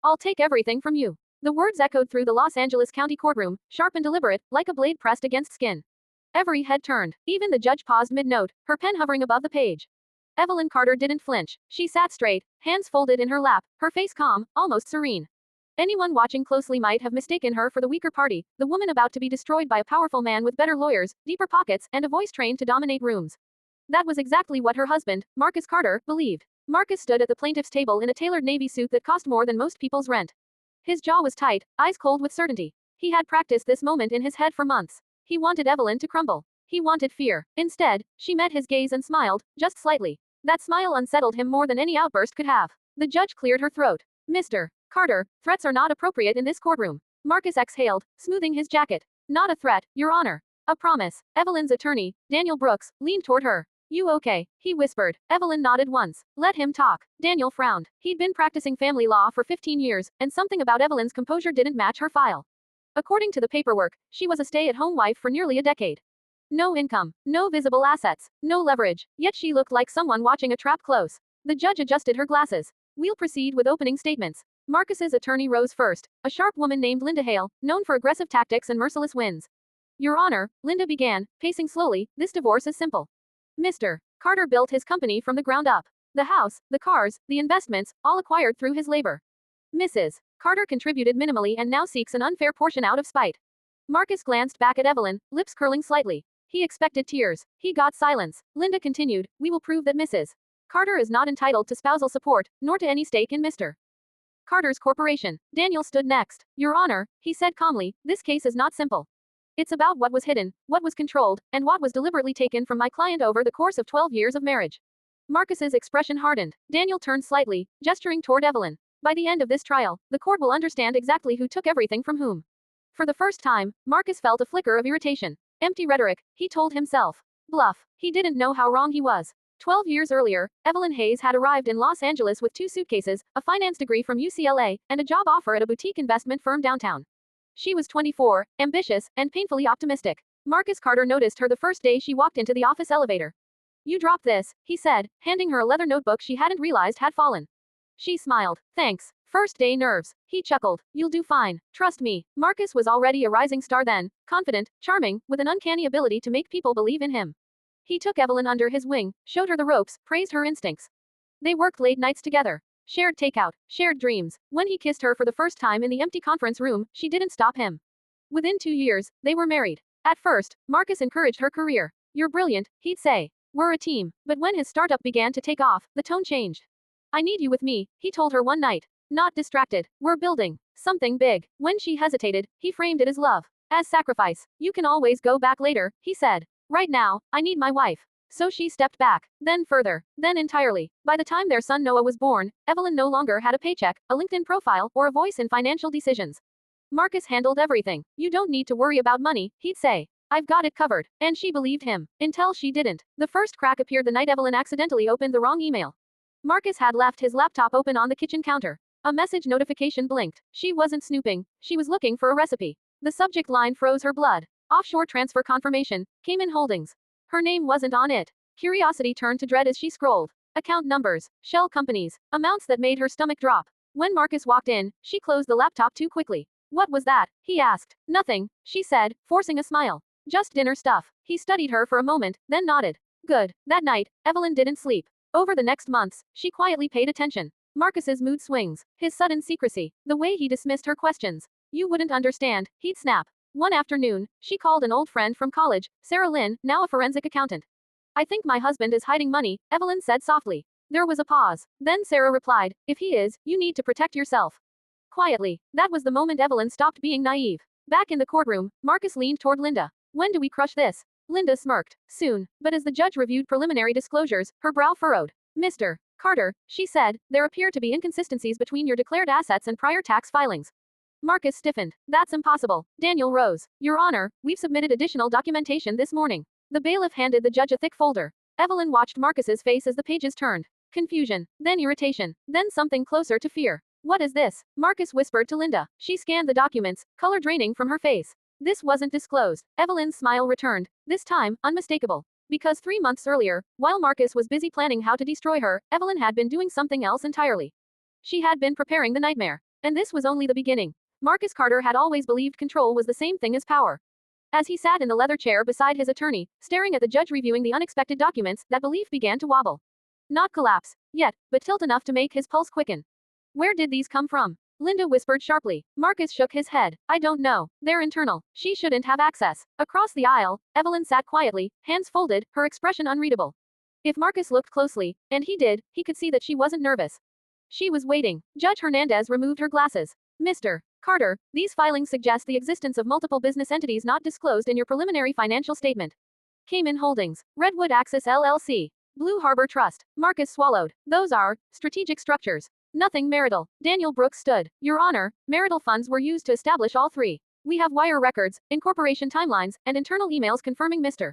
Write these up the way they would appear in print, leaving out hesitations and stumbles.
I'll take everything from you. The words echoed through the Los Angeles County courtroom, sharp and deliberate, like a blade pressed against skin. Every head turned. Even the judge paused mid-note, her pen hovering above the page. Evelyn Carter didn't flinch. She sat straight, hands folded in her lap, her face calm, almost serene. Anyone watching closely might have mistaken her for the weaker party, the woman about to be destroyed by a powerful man with better lawyers, deeper pockets, and a voice trained to dominate rooms. That was exactly what her husband, Marcus Carter, believed. Marcus stood at the plaintiff's table in a tailored navy suit that cost more than most people's rent. His jaw was tight, eyes cold with certainty. He had practiced this moment in his head for months. He wanted Evelyn to crumble. He wanted fear. Instead, she met his gaze and smiled, just slightly. That smile unsettled him more than any outburst could have. The judge cleared her throat. Mr. Carter, threats are not appropriate in this courtroom. Marcus exhaled, smoothing his jacket. Not a threat, Your Honor. A promise. Evelyn's attorney, Daniel Brooks, leaned toward her. You okay? He whispered. Evelyn nodded once. Let him talk. Daniel frowned. He'd been practicing family law for 15 years, and something about Evelyn's composure didn't match her file. According to the paperwork, she was a stay-at-home wife for nearly a decade. No income, no visible assets, no leverage, yet she looked like someone watching a trap close. The judge adjusted her glasses. We'll proceed with opening statements. Marcus's attorney rose first, a sharp woman named Linda Hale, known for aggressive tactics and merciless wins. Your Honor, Linda began, pacing slowly, this divorce is simple. Mr. Carter built his company from the ground up. The house, the cars, the investments, all acquired through his labor. Mrs. Carter contributed minimally and now seeks an unfair portion out of spite. Marcus glanced back at Evelyn, lips curling slightly. He expected tears. He got silence. Linda continued, we will prove that Mrs. Carter is not entitled to spousal support, nor to any stake in Mr. Carter's corporation. Daniel stood next. Your Honor, he said calmly, this case is not simple. It's about what was hidden, what was controlled, and what was deliberately taken from my client over the course of 12 years of marriage. Marcus's expression hardened. Daniel turned slightly, gesturing toward Evelyn. By the end of this trial, the court will understand exactly who took everything from whom. For the first time, Marcus felt a flicker of irritation. Empty rhetoric, he told himself. Bluff. He didn't know how wrong he was. 12 years earlier, Evelyn Hayes had arrived in Los Angeles with 2 suitcases, a finance degree from UCLA, and a job offer at a boutique investment firm downtown. She was 24, ambitious, and painfully optimistic. Marcus Carter noticed her the first day she walked into the office elevator. You dropped this, he said, handing her a leather notebook she hadn't realized had fallen. She smiled. Thanks. First day nerves. He chuckled. You'll do fine. Trust me. Marcus was already a rising star then, confident, charming, with an uncanny ability to make people believe in him. He took Evelyn under his wing, showed her the ropes, praised her instincts. They worked late nights together. Shared takeout, shared dreams. When he kissed her for the first time in the empty conference room, she didn't stop him. Within 2 years, they were married. At first, Marcus encouraged her career. You're brilliant, he'd say. We're a team. But when his startup began to take off, the tone changed. I need you with me, he told her one night. Not distracted. We're building something big. When she hesitated, he framed it as love. As sacrifice. You can always go back later, he said. Right now, I need my wife. So she stepped back, then further, then entirely. By the time their son Noah was born, Evelyn no longer had a paycheck, a LinkedIn profile, or a voice in financial decisions. Marcus handled everything. You don't need to worry about money, he'd say. I've got it covered. And she believed him. Until she didn't. The first crack appeared the night Evelyn accidentally opened the wrong email. Marcus had left his laptop open on the kitchen counter. A message notification blinked. She wasn't snooping. She was looking for a recipe. The subject line froze her blood. Offshore transfer confirmation. Cayman Holdings. Her name wasn't on it. Curiosity turned to dread as she scrolled. Account numbers, shell companies, amounts that made her stomach drop. When Marcus walked in, she closed the laptop too quickly. What was that? He asked. Nothing, she said, forcing a smile. Just dinner stuff. He studied her for a moment, then nodded. Good. That night, Evelyn didn't sleep. Over the next months, she quietly paid attention. Marcus's mood swings, his sudden secrecy, the way he dismissed her questions. You wouldn't understand, he'd snap. One afternoon, she called an old friend from college, Sarah Lynn, now a forensic accountant. I think my husband is hiding money, Evelyn said softly. There was a pause. Then Sarah replied, if he is, you need to protect yourself. Quietly, that was the moment Evelyn stopped being naive. Back in the courtroom, Marcus leaned toward Linda. When do we crush this? Linda smirked. Soon. But as the judge reviewed preliminary disclosures, her brow furrowed. Mr. Carter, she said, there appear to be inconsistencies between your declared assets and prior tax filings. Marcus stiffened. That's impossible. Daniel rose. Your Honor, we've submitted additional documentation this morning. The bailiff handed the judge a thick folder. Evelyn watched Marcus's face as the pages turned. Confusion, then irritation, then something closer to fear. What is this? Marcus whispered to Linda. She scanned the documents, color draining from her face. This wasn't disclosed. Evelyn's smile returned, this time, unmistakable. Because 3 months earlier, while Marcus was busy planning how to destroy her, Evelyn had been doing something else entirely. She had been preparing the nightmare. And this was only the beginning. Marcus Carter had always believed control was the same thing as power. As he sat in the leather chair beside his attorney, staring at the judge reviewing the unexpected documents, that belief began to wobble. Not collapse, yet, but tilt enough to make his pulse quicken. Where did these come from? Linda whispered sharply. Marcus shook his head. I don't know. They're internal. She shouldn't have access. Across the aisle, Evelyn sat quietly, hands folded, her expression unreadable. If Marcus looked closely, and he did, he could see that she wasn't nervous. She was waiting. Judge Hernandez removed her glasses. Mr. Carter, these filings suggest the existence of multiple business entities not disclosed in your preliminary financial statement. Cayman Holdings, Redwood Axis LLC, Blue Harbor Trust. Marcus swallowed. Those are strategic structures. Nothing marital. Daniel Brooks stood. Your Honor, marital funds were used to establish all three. We have wire records, incorporation timelines, and internal emails confirming Mr.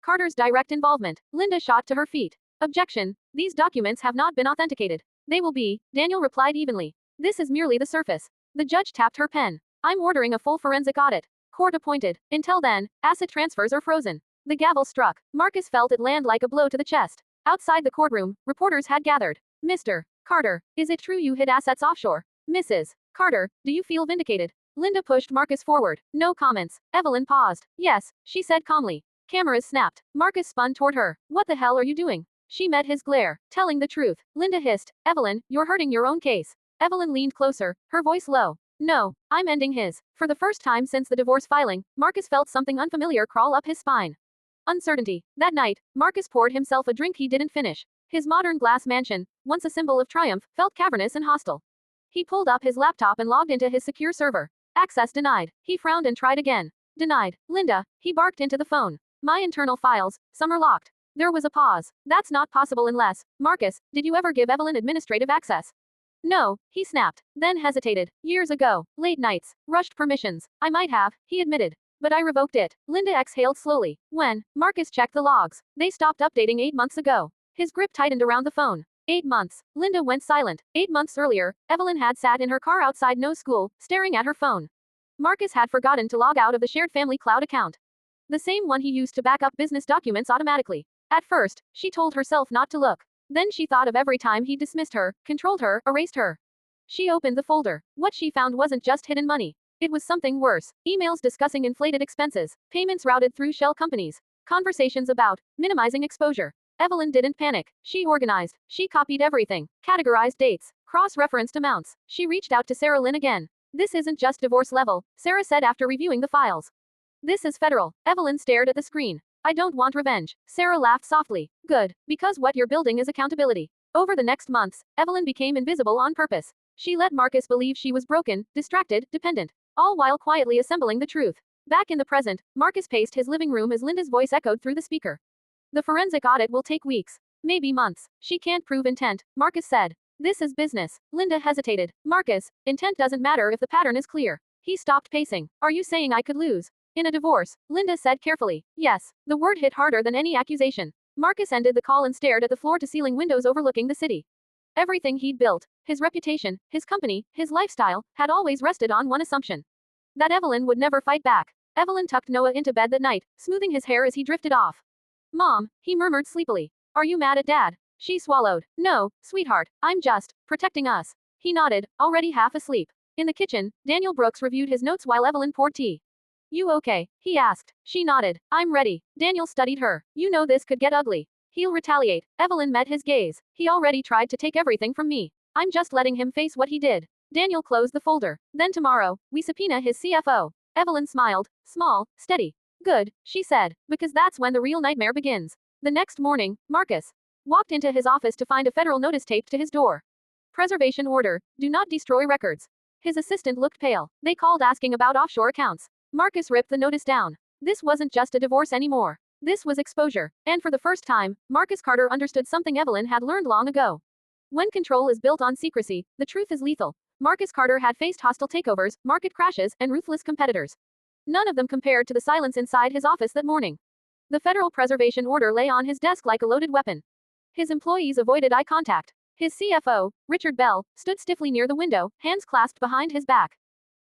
Carter's direct involvement. Linda shot to her feet. Objection. These documents have not been authenticated. They will be, Daniel replied evenly. This is merely the surface. The judge tapped her pen. I'm ordering a full forensic audit. Court appointed. Until then, asset transfers are frozen. The gavel struck. Marcus felt it land like a blow to the chest. Outside the courtroom, reporters had gathered. Mr. Carter, is it true you hid assets offshore? Mrs. Carter, do you feel vindicated? Linda pushed Marcus forward. No comments. Evelyn paused. Yes, she said calmly. Cameras snapped. Marcus spun toward her. What the hell are you doing? She met his glare. Telling the truth. Linda hissed. Evelyn, you're hurting your own case. Evelyn leaned closer, her voice low. No, I'm ending his. For the first time since the divorce filing, Marcus felt something unfamiliar crawl up his spine. Uncertainty. That night, Marcus poured himself a drink he didn't finish. His modern glass mansion, once a symbol of triumph, felt cavernous and hostile. He pulled up his laptop and logged into his secure server. Access denied. He frowned and tried again. Denied. Linda, he barked into the phone. My internal files, some are locked. There was a pause. That's not possible unless, Marcus, did you ever give Evelyn administrative access? No, he snapped, then hesitated. Years ago, late nights, rushed permissions. I might have, he admitted. But I revoked it. Linda exhaled slowly. When Marcus checked the logs, they stopped updating 8 months ago. His grip tightened around the phone. 8 months. Linda went silent. 8 months earlier, Evelyn had sat in her car outside no school, staring at her phone. Marcus had forgotten to log out of the shared family cloud account. The same one he used to back up business documents automatically. At first, she told herself not to look. Then she thought of every time he dismissed her, controlled her, erased her. She opened the folder. What she found wasn't just hidden money. It was something worse. Emails discussing inflated expenses, payments routed through shell companies, conversations about minimizing exposure. Evelyn didn't panic. She organized. She copied everything, categorized dates, cross-referenced amounts. She reached out to Sarah Lynn again. This isn't just divorce level, Sarah said after reviewing the files. This is federal. Evelyn stared at the screen. I don't want revenge. Sarah laughed softly. Good, because what you're building is accountability. Over the next months, Evelyn became invisible on purpose. She let Marcus believe she was broken, distracted, dependent, all while quietly assembling the truth. Back in the present, Marcus paced his living room as Linda's voice echoed through the speaker. The forensic audit will take weeks, maybe months. She can't prove intent, Marcus said. This is business. Linda hesitated. Marcus, intent doesn't matter if the pattern is clear. He stopped pacing. Are you saying I could lose? In a divorce, Linda said carefully. Yes. The word hit harder than any accusation. Marcus ended the call and stared at the floor-to-ceiling windows overlooking the city. Everything he'd built, his reputation, his company, his lifestyle, had always rested on one assumption. That Evelyn would never fight back. Evelyn tucked Noah into bed that night, smoothing his hair as he drifted off. Mom, he murmured sleepily. Are you mad at Dad? She swallowed. No, sweetheart, I'm just protecting us. He nodded, already half asleep. In the kitchen, Daniel Brooks reviewed his notes while Evelyn poured tea. You okay? He asked. She nodded. I'm ready. Daniel studied her. You know this could get ugly. He'll retaliate. Evelyn met his gaze. He already tried to take everything from me. I'm just letting him face what he did. Daniel closed the folder. Then tomorrow, we subpoena his CFO. Evelyn smiled. Small, steady. Good, she said, because that's when the real nightmare begins. The next morning, Marcus walked into his office to find a federal notice taped to his door. Preservation order. Do not destroy records. His assistant looked pale. They called asking about offshore accounts. Marcus ripped the notice down. This wasn't just a divorce anymore. This was exposure. And for the first time, Marcus Carter understood something Evelyn had learned long ago. When control is built on secrecy, the truth is lethal. Marcus Carter had faced hostile takeovers, market crashes, and ruthless competitors. None of them compared to the silence inside his office that morning. The federal preservation order lay on his desk like a loaded weapon. His employees avoided eye contact. His CFO, Richard Bell, stood stiffly near the window, hands clasped behind his back.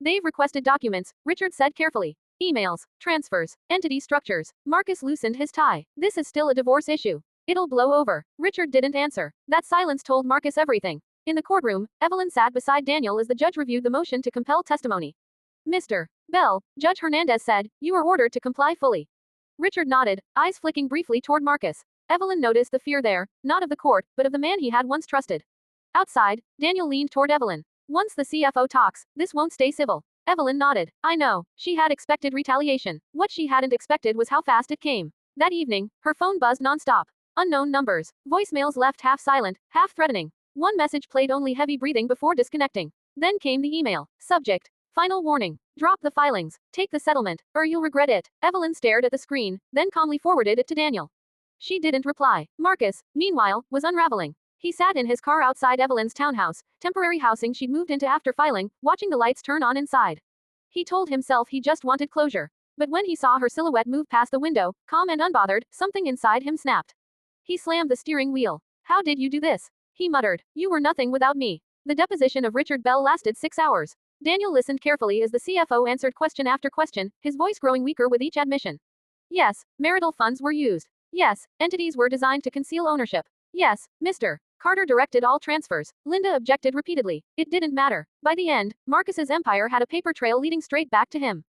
They've requested documents, Richard said carefully. Emails, transfers, entity structures. Marcus loosened his tie. This is still a divorce issue. It'll blow over. Richard didn't answer. That silence told Marcus everything. In the courtroom, Evelyn sat beside Daniel as the judge reviewed the motion to compel testimony. Mr. Bell, Judge Hernandez said, you are ordered to comply fully. Richard nodded, eyes flicking briefly toward Marcus. Evelyn noticed the fear there, not of the court, but of the man he had once trusted. Outside, Daniel leaned toward Evelyn. Once the CFO talks, this won't stay civil. Evelyn nodded. I know. She had expected retaliation. What she hadn't expected was how fast it came. That evening, her phone buzzed nonstop. Unknown numbers. Voicemails left half silent, half threatening. One message played only heavy breathing before disconnecting. Then came the email. Subject. Final warning. Drop the filings. Take the settlement, or you'll regret it. Evelyn stared at the screen, then calmly forwarded it to Daniel. She didn't reply. Marcus, meanwhile, was unraveling. He sat in his car outside Evelyn's townhouse, temporary housing she'd moved into after filing, watching the lights turn on inside. He told himself he just wanted closure. But when he saw her silhouette move past the window, calm and unbothered, something inside him snapped. He slammed the steering wheel. How did you do this? He muttered. You were nothing without me. The deposition of Richard Bell lasted 6 hours. Daniel listened carefully as the CFO answered question after question, his voice growing weaker with each admission. Yes, marital funds were used. Yes, entities were designed to conceal ownership. Yes, Mr. Carter directed all transfers. Linda objected repeatedly. It didn't matter. By the end, Marcus's empire had a paper trail leading straight back to him.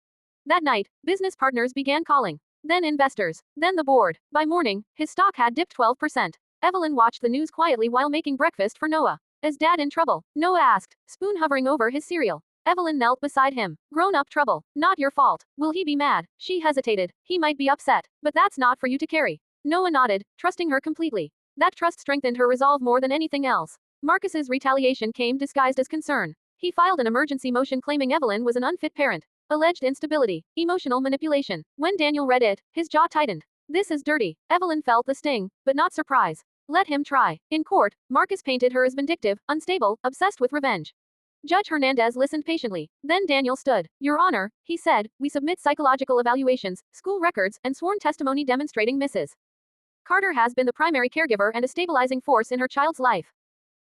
That night, business partners began calling. Then investors. Then the board. By morning, his stock had dipped 12%. Evelyn watched the news quietly while making breakfast for Noah. Is Dad in trouble? Noah asked, spoon hovering over his cereal. Evelyn knelt beside him. Grown-up trouble. Not your fault. Will he be mad? She hesitated. He might be upset. But that's not for you to carry. Noah nodded, trusting her completely. That trust strengthened her resolve more than anything else. Marcus's retaliation came disguised as concern. He filed an emergency motion claiming Evelyn was an unfit parent. Alleged instability. Emotional manipulation. When Daniel read it, his jaw tightened. This is dirty. Evelyn felt the sting, but not surprise. Let him try. In court, Marcus painted her as vindictive, unstable, obsessed with revenge. Judge Hernandez listened patiently. Then Daniel stood. Your Honor, he said, we submit psychological evaluations, school records, and sworn testimony demonstrating Mrs. Carter has been the primary caregiver and a stabilizing force in her child's life.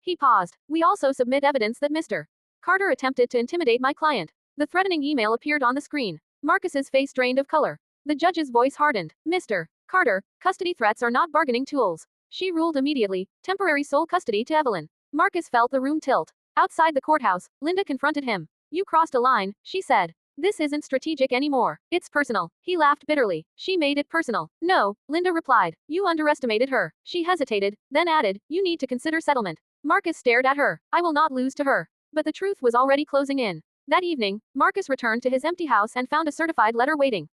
He paused. We also submit evidence that Mr. Carter attempted to intimidate my client. The threatening email appeared on the screen. Marcus's face drained of color. The judge's voice hardened. Mr. Carter, custody threats are not bargaining tools. She ruled immediately, temporary sole custody to Evelyn. Marcus felt the room tilt. Outside the courthouse, Linda confronted him. You crossed a line, she said. This isn't strategic anymore. It's personal. He laughed bitterly. She made it personal. No, Linda replied. You underestimated her. She hesitated, then added, you need to consider settlement. Marcus stared at her. I will not lose to her. But the truth was already closing in. That evening, Marcus returned to his empty house and found a certified letter waiting.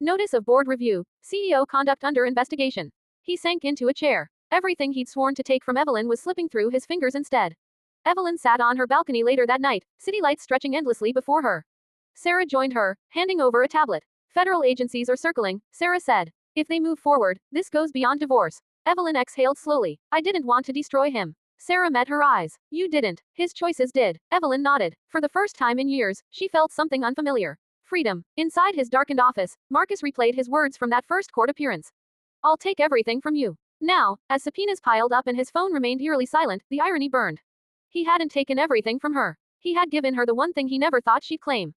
Notice of board review. CEO conduct under investigation. He sank into a chair. Everything he'd sworn to take from Evelyn was slipping through his fingers instead. Evelyn sat on her balcony later that night, city lights stretching endlessly before her. Sarah joined her, handing over a tablet. Federal agencies are circling, Sarah said. If they move forward, this goes beyond divorce. Evelyn exhaled slowly. I didn't want to destroy him. Sarah met her eyes. You didn't. His choices did. Evelyn nodded. For the first time in years, she felt something unfamiliar. Freedom. Inside his darkened office, Marcus replayed his words from that first court appearance. I'll take everything from you. Now, as subpoenas piled up and his phone remained eerily silent, the irony burned. He hadn't taken everything from her. He had given her the one thing he never thought she'd claim.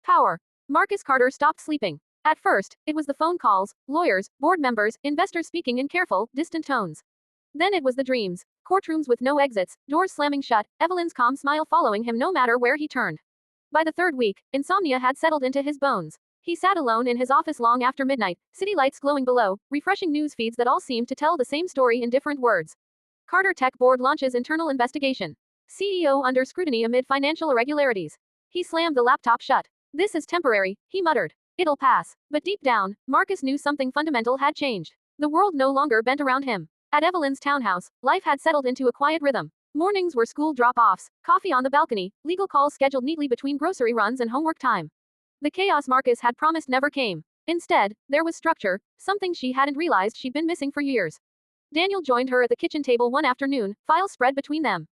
Power. Marcus Carter stopped sleeping. At first, it was the phone calls, lawyers, board members, investors speaking in careful, distant tones. Then it was the dreams. Courtrooms with no exits, doors slamming shut, Evelyn's calm smile following him no matter where he turned. By the third week, insomnia had settled into his bones. He sat alone in his office long after midnight, city lights glowing below, refreshing news feeds that all seemed to tell the same story in different words. Carter Tech Board launches internal investigation. CEO under scrutiny amid financial irregularities. He slammed the laptop shut. This is temporary, he muttered. It'll pass. But deep down, Marcus knew something fundamental had changed. The world no longer bent around him. At Evelyn's townhouse, life had settled into a quiet rhythm. Mornings were school drop-offs, coffee on the balcony, legal calls scheduled neatly between grocery runs and homework time. The chaos Marcus had promised never came. Instead, there was structure, something she hadn't realized she'd been missing for years. Daniel joined her at the kitchen table one afternoon, files spread between them.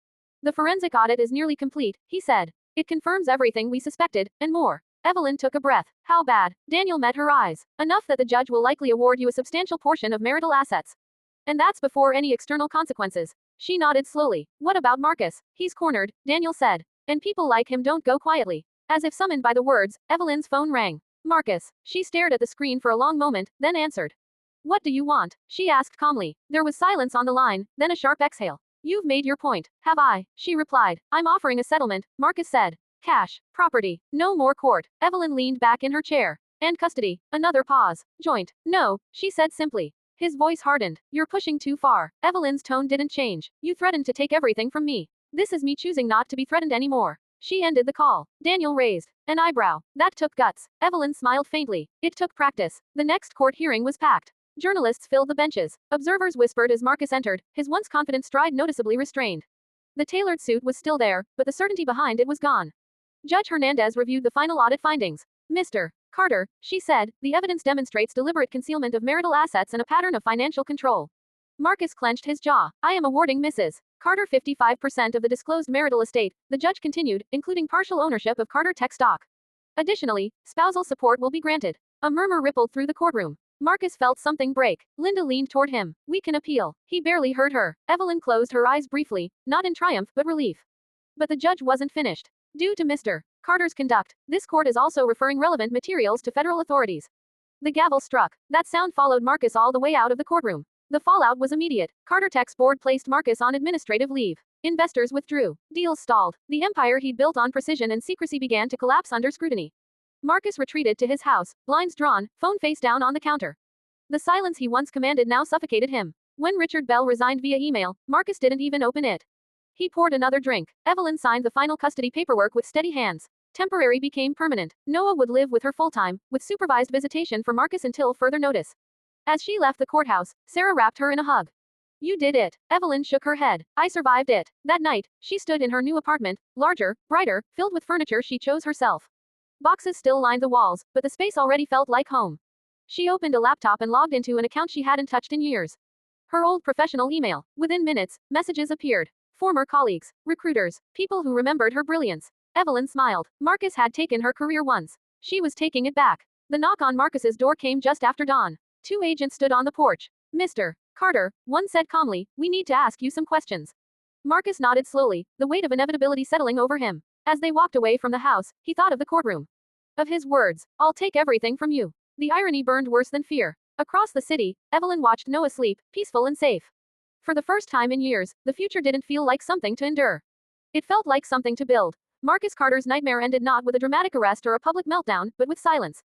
The forensic audit is nearly complete, he said. It confirms everything we suspected, and more. Evelyn took a breath. How bad? Daniel met her eyes. Enough that the judge will likely award you a substantial portion of marital assets. And that's before any external consequences. She nodded slowly. What about Marcus? He's cornered, Daniel said. And people like him don't go quietly. As if summoned by the words, Evelyn's phone rang. Marcus. She stared at the screen for a long moment, then answered. What do you want? She asked calmly. There was silence on the line, then a sharp exhale. You've made your point, have I? She replied. I'm offering a settlement, Marcus said. Cash, property, no more court. Evelyn leaned back in her chair. And custody. Another pause. Joint. No, she said simply. His voice hardened. You're pushing too far. Evelyn's tone didn't change. You threatened to take everything from me. This is me choosing not to be threatened anymore. She ended the call. Daniel raised an eyebrow. That took guts. Evelyn smiled faintly. It took practice. The next court hearing was packed. Journalists filled the benches. Observers whispered as Marcus entered, his once confident stride noticeably restrained. The tailored suit was still there, but the certainty behind it was gone. Judge Hernandez reviewed the final audit findings. Mr. Carter, she said, the evidence demonstrates deliberate concealment of marital assets and a pattern of financial control. Marcus clenched his jaw. I am awarding Mrs. Carter 55% of the disclosed marital estate, the judge continued, including partial ownership of Carter Tech stock. Additionally, spousal support will be granted. A murmur rippled through the courtroom. Marcus felt something break. Linda leaned toward him. We can appeal. He barely heard her. Evelyn closed her eyes briefly, not in triumph but relief. But the judge wasn't finished. Due to Mr. Carter's conduct, this court is also referring relevant materials to federal authorities. The gavel struck. That sound followed Marcus all the way out of the courtroom. The fallout was immediate. Carter Tech's board placed Marcus on administrative leave. Investors withdrew. Deals stalled. The empire he'd built on precision and secrecy began to collapse under scrutiny. Marcus retreated to his house, blinds drawn, phone face down on the counter. The silence he once commanded now suffocated him. When Richard Bell resigned via email, Marcus didn't even open it. He poured another drink. Evelyn signed the final custody paperwork with steady hands. Temporary became permanent. Noah would live with her full-time, with supervised visitation for Marcus until further notice. As she left the courthouse, Sarah wrapped her in a hug. You did it. Evelyn shook her head. I survived it. That night, she stood in her new apartment, larger, brighter, filled with furniture she chose herself. Boxes still lined the walls, but the space already felt like home. She opened a laptop and logged into an account she hadn't touched in years. Her old professional email. Within minutes, messages appeared. Former colleagues, recruiters, people who remembered her brilliance. Evelyn smiled. Marcus had taken her career once. She was taking it back. The knock on Marcus's door came just after dawn. Two agents stood on the porch. Mr. Carter, one said calmly, we need to ask you some questions. Marcus nodded slowly, the weight of inevitability settling over him. As they walked away from the house, he thought of the courtroom. Of his words, I'll take everything from you. The irony burned worse than fear. Across the city, Evelyn watched Noah sleep, peaceful and safe. For the first time in years, the future didn't feel like something to endure. It felt like something to build. Marcus Carter's nightmare ended not with a dramatic arrest or a public meltdown, but with silence.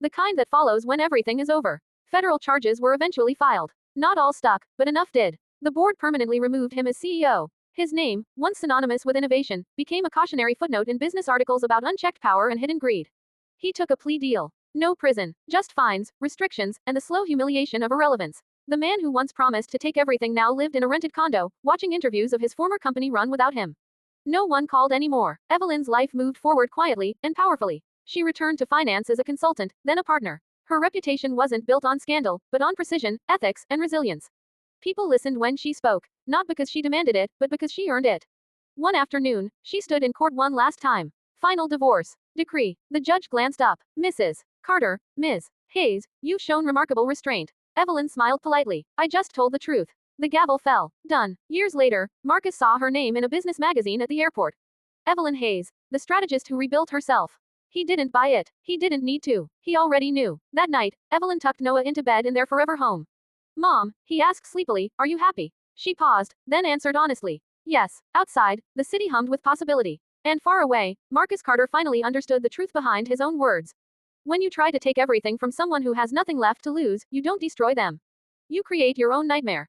The kind that follows when everything is over. Federal charges were eventually filed. Not all stuck, but enough did. The board permanently removed him as CEO. His name, once synonymous with innovation, became a cautionary footnote in business articles about unchecked power and hidden greed. He took a plea deal. No prison, just fines, restrictions, and the slow humiliation of irrelevance. The man who once promised to take everything now lived in a rented condo, watching interviews of his former company run without him. No one called anymore. Evelyn's life moved forward quietly and powerfully. She returned to finance as a consultant, then a partner. Her reputation wasn't built on scandal, but on precision, ethics, and resilience. People listened when she spoke, not because she demanded it, but because she earned it. One afternoon, she stood in court one last time. Final divorce decree. The judge glanced up. Mrs. Carter, Ms. Hayes, you've shown remarkable restraint. Evelyn smiled politely. I just told the truth. The gavel fell. Done. Years later, Marcus saw her name in a business magazine at the airport. Evelyn Hayes, the strategist who rebuilt herself. He didn't buy it. He didn't need to. He already knew. That night, Evelyn tucked Noah into bed in their forever home. Mom, he asked sleepily, are you happy? She paused, then answered honestly. Yes. Outside, the city hummed with possibility. And far away, Marcus Carter finally understood the truth behind his own words. When you try to take everything from someone who has nothing left to lose, you don't destroy them. You create your own nightmare.